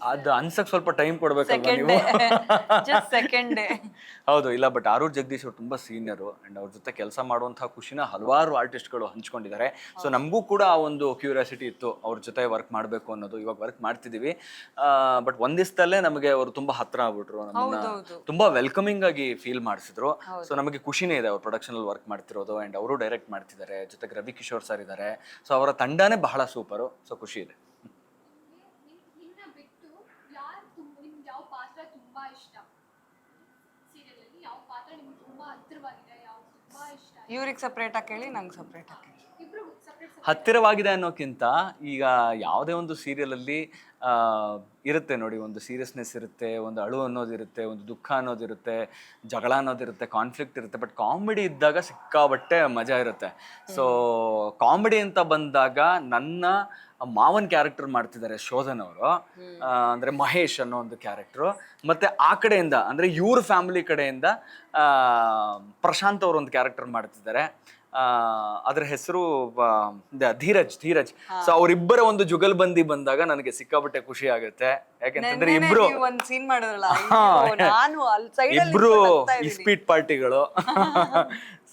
ಅದು ಅನ್ಸಕ್ ಸ್ವಲ್ಪ ಟೈಮ್ ಕೊಡ್ಬೇಕಲ್ವಾ ನೀವು. ಸೆಕೆಂಡ್ ಹೌದು, ಇಲ್ಲ ಬಟ್ ಆರೂರ್ ಜಗದೀಶ್ ಅವರು ತುಂಬಾ ಸೀನಿಯರು ಅಂಡ್ ಅವ್ರ ಜೊತೆ ಕೆಲಸ ಮಾಡುವಂತಹ ಖುಷಿನ ಹಲವಾರು ಆರ್ಟಿಸ್ಟ್ಗಳು ಹಂಚ್ಕೊಂಡಿದ್ದಾರೆ. ಸೊ ನಮಗೂ ಕೂಡ ಆ ಒಂದು ಕ್ಯೂರಿಯಾಸಿಟಿ ಇತ್ತು ಅವ್ರ ಜೊತೆ ವರ್ಕ್ ಮಾಡಬೇಕು ಅನ್ನೋದು. ಇವಾಗ ವರ್ಕ್ ಮಾಡ್ತಿದೀವಿ, ಬಟ್ ಒಂದ್ ದಿವಸದಲ್ಲೇ ನಮಗೆ ಅವರು ತುಂಬಾ ಹತ್ರ ಆಗ್ಬಿಟ್ರು, ನಮ್ಮನ್ನ ತುಂಬಾ ವೆಲ್ಕಮಿಂಗ್ ಆಗಿ ಫೀಲ್ ಮಾಡಿಸಿದ್ರು. ಸೊ ನಮಗೆ ಖುಷಿನೇ ಇದೆ ಅವ್ರ ಪ್ರೊಡಕ್ಷನ್ ಅಲ್ಲಿ ವರ್ಕ್ ಮಾಡ್ತಿರೋದು ಅಂಡ್ ಅವರು ಡೈರೆಕ್ಟ್ ಮಾಡ್ತಿದ್ದಾರೆ, ಜೊತೆಗೆ ರವಿ ಕಿಶೋರ್ ಸರ್ ಇದ್ದಾರೆ. ಸೊ ಅವರ ತಂಡನೇ ಬಹಳ ಸೂಪರು. ಸೊ ಖುಷಿ ಇದೆ. ಇವ್ರಿಗೆ ಸಪ್ರೇಟ್ ಆಗಿ ಹೇಳಿ, ನಂಗೆ ಸಪ್ರೇಟ್ ಆಗಿ ಹತ್ತಿರವಾಗಿದೆ ಅನ್ನೋಕ್ಕಿಂತ ಈಗ ಯಾವುದೇ ಒಂದು ಸೀರಿಯಲಲ್ಲಿ ಇರುತ್ತೆ ನೋಡಿ, ಒಂದು ಸೀರಿಯಸ್ನೆಸ್ ಇರುತ್ತೆ, ಒಂದು ಅಳು ಅನ್ನೋದಿರುತ್ತೆ, ಒಂದು ದುಃಖ ಅನ್ನೋದಿರುತ್ತೆ, ಜಗಳ ಅನ್ನೋದಿರುತ್ತೆ, ಕಾನ್ಫ್ಲಿಕ್ಟ್ ಇರುತ್ತೆ. ಬಟ್ ಕಾಮಿಡಿ ಇದ್ದಾಗ ಸಿಕ್ಕಾಬಟ್ಟೆ ಮಜಾ ಇರುತ್ತೆ. ಸೊ ಕಾಮಿಡಿ ಅಂತ ಬಂದಾಗ ನನ್ನ ಮಾವನ್ ಕ್ಯಾರೆಕ್ಟರ್ ಮಾಡ್ತಿದ್ದಾರೆ ಶೋಧನ್ ಅವರು, ಅಂದರೆ ಮಹೇಶ್ ಅನ್ನೋ ಒಂದು ಕ್ಯಾರೆಕ್ಟ್ರು. ಮತ್ತು ಆ ಕಡೆಯಿಂದ ಅಂದರೆ ಇವ್ರ ಫ್ಯಾಮಿಲಿ ಕಡೆಯಿಂದ ಪ್ರಶಾಂತ್ ಅವರು ಒಂದು ಕ್ಯಾರೆಕ್ಟರ್ ಮಾಡ್ತಿದ್ದಾರೆ. ಅದ್ರ ಹೆಸರು ಧೀರಜ್. ಸೊ ಅವರಿಬ್ಬರ ಒಂದು ಜುಗಲ್ಬಂದಿ ಬಂದಾಗ ನನಗೆ ಸಿಕ್ಕಾಪಟ್ಟೆ ಖುಷಿ ಆಗುತ್ತೆ. ಯಾಕೆಂತಂದ್ರೆ ಇಬ್ರು ಇಬ್ರು ಇಸ್ಪೀಟ್ ಪಾರ್ಟಿಗಳು.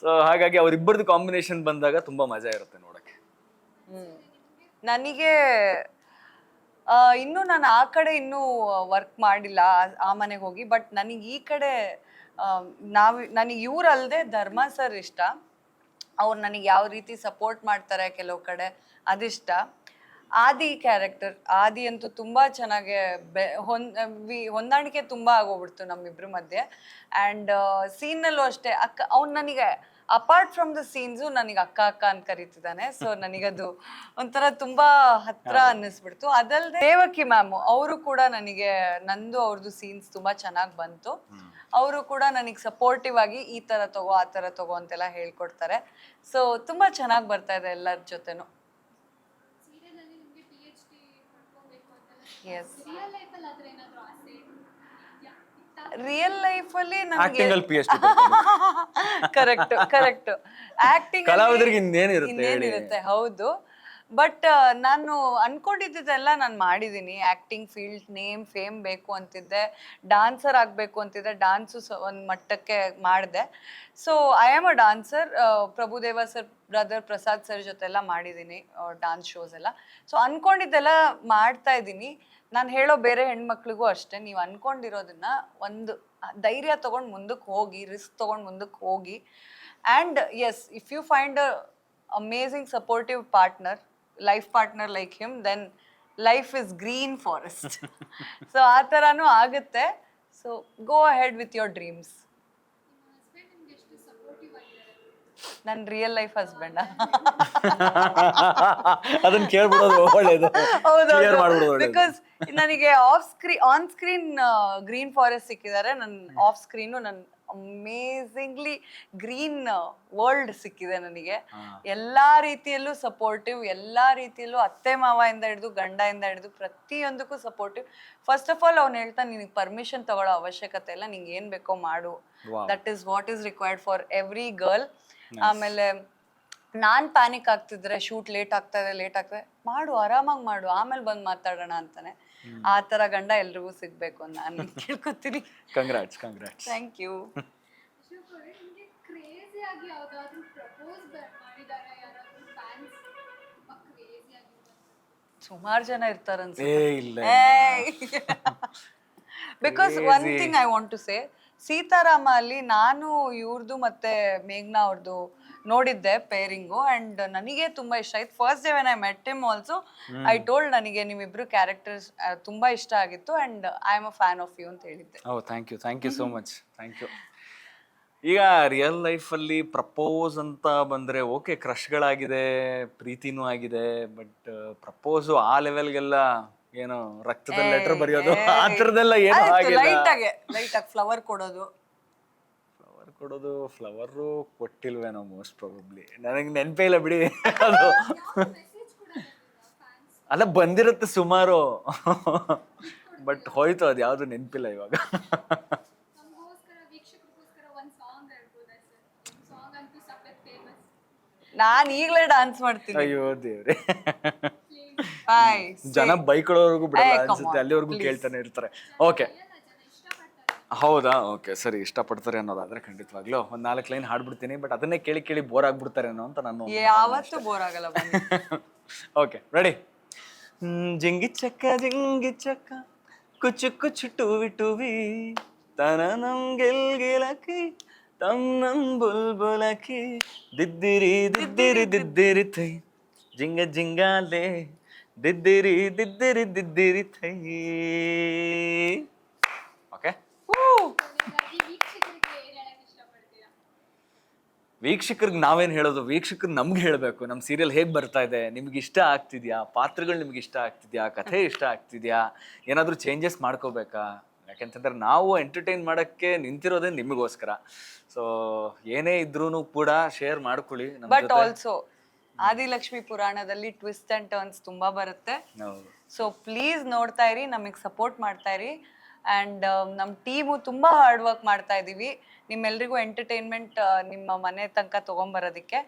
ಸೊ ಹಾಗಾಗಿ ಅವರಿಬ್ಬರದು ಕಾಂಬಿನೇಷನ್ ಬಂದಾಗ ತುಂಬಾ ಮಜಾ ಇರುತ್ತೆ ನೋಡಕ್ಕೆ. ನನಗೆ ಇನ್ನು ನಾನು ಆ ಕಡೆ ಇನ್ನೂ ವರ್ಕ್ ಮಾಡಿಲ್ಲ, ಆ ಮನೆಗೆ ಹೋಗಿ. ಬಟ್ ನನಗೆ ಈ ಕಡೆ ನನಗೆ ಇವ್ರಲ್ದೆ ಧರ್ಮ ಸರ್ ಇಷ್ಟ. ಅವ್ರು ನನಗೆ ಯಾವ ರೀತಿ ಸಪೋರ್ಟ್ ಮಾಡ್ತಾರೆ ಕೆಲವು ಕಡೆ, ಅದಿಷ್ಟ. ಆದಿ ಕ್ಯಾರೆಕ್ಟರ್, ಆದಿ ಅಂತೂ ತುಂಬ ಚೆನ್ನಾಗಿ ಹೊಂದಾಣಿಕೆ ತುಂಬ ಆಗೋಗ್ಬಿಡ್ತು ನಮ್ಮಿಬ್ರ ಮಧ್ಯೆ. ಆ್ಯಂಡ್ ಸೀನಲ್ಲೂ ಅಷ್ಟೇ ಅವ್ನು ನನಗೆ ಅಪಾರ್ಟ್ ಫ್ರಮ್ ದ ಸೀನ್ಸು ನನಗೆ ಅಕ್ಕ ಅಂತ ಕರೀತಿದ್ದಾನೆ. ಸೊ ನನಗದು ಒಂಥರ ತುಂಬ ಹತ್ರ ಅನ್ನಿಸ್ಬಿಡ್ತು. ಅದಲ್ಲದೆ ದೇವಕಿ ಮ್ಯಾಮು ಅವರು ಕೂಡ ನನಗೆ, ನಂದು ಅವ್ರದ್ದು ಸೀನ್ಸ್ ತುಂಬ ಚೆನ್ನಾಗಿ ಬಂತು. ಅವರು ಕೂಡ ನನಗೆ ಸಪೋರ್ಟಿವ್ ಆಗಿ ಈ ಥರ ತಗೋ ಆ ಥರ ತಗೋ ಅಂತೆಲ್ಲ ಹೇಳ್ಕೊಡ್ತಾರೆ. ಸೊ ತುಂಬ ಚೆನ್ನಾಗಿ ಬರ್ತಾ ಇದೆ ಎಲ್ಲರ ಜೊತೆನೂ. ಎಸ್, ರಿಯಲ್ ಲೈಫಲ್ಲಿ ನನಗೆ ಕರೆಕ್ಟ್ ಆಕ್ಟಿಂಗ್ ಇನ್ನೇನಿರುತ್ತೆ. ಹೌದು, ಬಟ್ ನಾನು ಅನ್ಕೊಂಡಿದ್ದೆಲ್ಲ ನಾನು ಮಾಡಿದ್ದೀನಿ. ಆ್ಯಕ್ಟಿಂಗ್ ಫೀಲ್ಡ್ ಫೇಮ್ ಬೇಕು ಅಂತಿದ್ದೆ, ಡಾನ್ಸರ್ ಆಗಬೇಕು ಅಂತಿದ್ದೆ, ಡಾನ್ಸು ಒಂದು ಮಟ್ಟಕ್ಕೆ ಮಾಡಿದೆ. So I am a dancer. Prabhudeva sir brother Prasad sir ಜೊತೆ ಎಲ್ಲ ಮಾಡಿದ್ದೀನಿ ಡಾನ್ಸ್ ಶೋಸ್ ಎಲ್ಲ. ಸೊ ಅನ್ಕೊಂಡಿದ್ದೆಲ್ಲ ಮಾಡ್ತಾ ಇದ್ದೀನಿ. ನಾನು ಹೇಳೋ ಬೇರೆ ಹೆಣ್ಮಕ್ಳಿಗೂ ಅಷ್ಟೇ, ನೀವು ಅನ್ಕೊಂಡಿರೋದನ್ನ ಒಂದು ಧೈರ್ಯ ತೊಗೊಂಡು ಮುಂದಕ್ಕೆ ಹೋಗಿ, ರಿಸ್ಕ್ ತೊಗೊಂಡು ಮುಂದಕ್ಕೆ ಹೋಗಿ. And yes, if you find a amazing supportive partner, life partner like him, then life is green forest. So ಆ ಥರನೂ ಆಗುತ್ತೆ. So go ahead with your dreams. ನನ್ನ ರಿಯಲ್ ಲೈಫ್ ಹಸ್ಬೆಂಡ್ ಅದನ್ನ ಕೇಳ್ಬಿಡೋದು ಒಳ್ಳೇದು. ಬಿಕಾಸ್ ನನಗೆ ಆನ್ ಸ್ಕ್ರೀನ್ ಗ್ರೀನ್ ಫಾರೆಸ್ಟ್ ಸಿಕ್ಕಿದ್ದಾರೆ, none of screen ನನ್ನ ಅಮೇಝಿಂಗ್ಲಿ ಗ್ರೀನ್ ವರ್ಲ್ಡ್ ಸಿಕ್ಕಿದೆ ನನಗೆ. ಎಲ್ಲಾ ರೀತಿಯಲ್ಲೂ ಸಪೋರ್ಟಿವ್, ಎಲ್ಲಾ ರೀತಿಯಲ್ಲೂ ಅತ್ತೆ ಮಾವಿಂದ ಹಿಡಿದು ಗಂಡದಿಂದ ಹಿಡಿದು ಪ್ರತಿಯೊಂದಕ್ಕೂ ಸಪೋರ್ಟಿವ್. ಫಸ್ಟ್ ಆಫ್ ಆಲ್ ಅವ್ನು ಹೇಳ್ತಾನೆ, ನಿನಗೆ ಪರ್ಮಿಷನ್ ತಗೊಳ್ಳೋ ಅವಶ್ಯಕತೆ ಇಲ್ಲ, ನಿಂಗೆ ಏನ್ ಬೇಕೋ ಮಾಡು, that is what is required for every girl. ಆಮೇಲೆ ನಾನ್ ಪ್ಯಾನಿಕ್ ಆಗ್ತಿದ್ರೆ, ಶೂಟ್ ಲೇಟ್ ಆಗ್ತದೆ ಮಾಡು, ಆರಾಮಾಗಿ ಮಾಡು, ಆಮೇಲೆ ಬಂದು ಮಾತಾಡೋಣ ಅಂತಾನೆ. ಆ ತರ ಗಂಡ ಎಲ್ರಿಗೂ ಸಿಗ್ಬೇಕು ಅಂತ ನಾನು ಕೇಳ್ಕೊತೀನಿ. ಕಂಗ್ರಾಟ್ಸ್. Thank you. ಸುಮಾರು ಜನ ಇರ್ತಾರ because one thing I want to say, Seetharama ಅಲ್ಲಿ ನಾನು ಇವ್ರದ್ದು ಮತ್ತೆ ಮೇಘ್ನಾ ಅವ್ರದ್ದು ನೋಡಿದ್ದೆ ಪೇರಿಂಗು, ಅಂಡ್ ನನಗೆ ತುಂಬಾ ಇಷ್ಟ ಆಯ್ತು. First day when I met him also I told, ನನಗೆ ನಿಮ್ಮಿಬ್ರು ಕ್ಯಾರೆಕ್ಟರ್ಸ್ ತುಂಬಾ ಇಷ್ಟ ಆಗಿತ್ತು and I am a fan of you ಅಂತ ಹೇಳಿದ್ದೆ. Oh thank you so much. Thank you. ಈಗ ರಿಯಲ್ ಲೈಫಲ್ಲಿ ಪ್ರಪೋಸ್ ಅಂತ ಬಂದರೆ ಓಕೆ, ಕ್ರಶ್ಗಳಾಗಿದೆ, ಪ್ರೀತಿನೂ ಆಗಿದೆ. ಬಟ್ ಪ್ರಪೋಸು ಆ ಲೆವೆಲ್ಗೆಲ್ಲ ಏನೋ ರಕ್ತದಲ್ಲಿ ಲೆಟರ್ ಬರೆಯೋದು ಆ ಥರದ್ದೆಲ್ಲ ಏನೋ ಆಗಿಲ್ಲ. ಲೈಟಾಗಿ ಫ್ಲವರ್ ಕೊಡೋದು ಫ್ಲವರು ಕೊಟ್ಟಿಲ್ವೇನೋ ಮೋಸ್ಟ್ ಪ್ರಾಬಬ್ಲಿ, ನನಗೆ ನೆನಪೇ ಇಲ್ಲ ಬಿಡಿ. ಅದು ಅಲ್ಲ ಬಂದಿರುತ್ತೆ ಸುಮಾರು, ಬಟ್ ಹೋಯ್ತು, ಅದು ಯಾವುದು ನೆನಪಿಲ್ಲ ಇವಾಗ. ನಾನು ಈಗಲೇ ಡಾನ್ಸ್ ಮಾಡ್ತೀನಿ. ಅಯ್ಯೋ ದೇವ್ರೆ. ಬಾಯ್. ಜನ ಬೈಕೊಳ್ಳೋರ್ಗು ಬಿಡಲ್ಲ come ಅನ್ಸುತ್ತೆ, on, ಅಲ್ಲಿವರೆಗೂ please. ಕೇಳ್ತಾನೆ ಇರ್ತಾರೆ. ಓಕೆ, ಹೌದಾ? ಓಕೆ, ಸರಿ, ಇಷ್ಟಪಡ್ತಾರೆ ಅನ್ನೋದಾದ್ರೆ ಖಂಡಿತವಾಗ್ಲೂ ಒಂದು 4 ಲೈನ್ ಹಾಡ್ಬಿಡ್ತೀನಿ. ಬಟ್ ಅದನ್ನೇ ಕೇಳಿ ಕೇಳಿ ಬೋರ್ ಆಗ್ಬಿಡ್ತಾರೇನೋ ಅಂತ ನಾನು ಯಾವತ್ತೂ ಬೋರ್ ಆಗಲ್ಲ ಬನ್ನಿ. Okay, ready. ಜಿಂಗಿ ಚಕ್ಕ ಕುಚು ಕುಚು ಟೂವಿ ಟೂವಿ ತನನಂ ಗೆಲ್ಗೆಲಕಿ ತಮ್ ನಂ ಬುಲ್ಬುಲಕಿ ದಿದ್ದಿರಿ ದಿದ್ದಿರಿ ದಿದ್ದಿರಿ ಥೈ ಜಿಂಗ ಜಿಂಗಾಲೆ ದಿದ್ದಿರಿ ದಿದ್ದಿರಿ ದಿದ್ದಿರಿ ಥೈ. ಓಕೆ, ವೀಕ್ಷಕರಿಗೆ ನಾವೇನು ಹೇಳೋದು, ವೀಕ್ಷಕರು ನಮ್ಗೆ ಹೇಳಬೇಕು ನಮ್ಮ ಸೀರಿಯಲ್ ಹೇಗೆ ಬರ್ತಾ ಇದೆ, ನಿಮ್ಗೆ ಇಷ್ಟ ಆಗ್ತಿದ್ಯಾ, ಪಾತ್ರಗಳು ನಿಮ್ಗೆ ಇಷ್ಟ ಆಗ್ತಿದ್ಯಾ, ಕಥೆ ಇಷ್ಟ ಆಗ್ತಿದ್ಯಾ, ಏನಾದರೂ ಚೇಂಜಸ್ ಮಾಡ್ಕೋಬೇಕಾ? ಯಾಕೆಂತಂದ್ರೆ ನಾವು ಎಂಟರ್ಟೈನ್ ಮಾಡೋಕ್ಕೆ ನಿಂತಿರೋದೇ ನಿಮಗೋಸ್ಕರ. ಸೊ ಏನೇ ಇದ್ರೂ ಕೂಡ ಶೇರ್ ಮಾಡ್ಕೊಳ್ಳಿ ನಮ್ಮ ಬಟ್ ಜೊತೆ. ಆಲ್ಸೋ ಆದಿಲಕ್ಷ್ಮಿ ಪುರಾಣದಲ್ಲಿ ಟ್ವಿಸ್ಟ್ ಅಂಡ್ ಟರ್ನ್ಸ್ ತುಂಬಾ ಬರುತ್ತೆ. ಹೌದು. ಸೊ ಪ್ಲೀಸ್ ನೋಡ್ತಾ ಇರಿ, ನಮಗೆ ಸಪೋರ್ಟ್ ಮಾಡ್ತಾ ಇರಿ. ಆ್ಯಂಡ್ ನಮ್ಮ ಟೀಮು ತುಂಬ ಹಾರ್ಡ್ ವರ್ಕ್ ಮಾಡ್ತಾ ಇದ್ದೀವಿ ನಿಮ್ಮೆಲ್ರಿಗೂ ಎಂಟರ್ಟೈನ್ಮೆಂಟ್ ನಿಮ್ಮ ಮನೆ ತನಕ ತೊಗೊಂಬರೋದಕ್ಕೆ.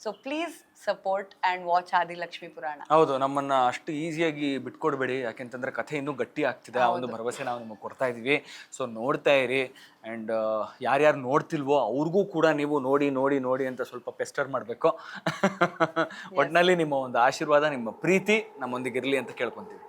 So please support and watch Adilakshmi Purana. ಹೌದು, ನಮ್ಮನ್ನ ಅಷ್ಟು ಈಸಿಯಾಗಿ ಬಿಟ್ಕೊಡ್ಬೇಡಿ. ಯಾಕೆಂತಂದ್ರೆ ಕಥೆ ಇನ್ನೂ ಗಟ್ಟಿ ಆಗ್ತಿದೆ, ಆ ಒಂದು ಭರವಸೆ ನಾವು ನಿಮಗೆ ಕೊಡ್ತಾ ಇದೀವಿ. ಸೊ ನೋಡ್ತಾ ಇರಿ. ಆ್ಯಂಡ್ ಯಾರ್ಯಾರು ನೋಡ್ತಿಲ್ವೋ ಅವ್ರಿಗೂ ಕೂಡ ನೀವು ನೋಡಿ ನೋಡಿ ನೋಡಿ ಅಂತ ಸ್ವಲ್ಪ ಪೆಸ್ಟರ್ ಮಾಡಬೇಕು. ಒಟ್ಟಿನಲ್ಲಿ ನಿಮ್ಮ ಒಂದು ಆಶೀರ್ವಾದ, ನಿಮ್ಮ ಪ್ರೀತಿ ನಮ್ಮೊಂದಿಗೆ ಇರಲಿ ಅಂತ ಕೇಳ್ಕೊತೀವಿ.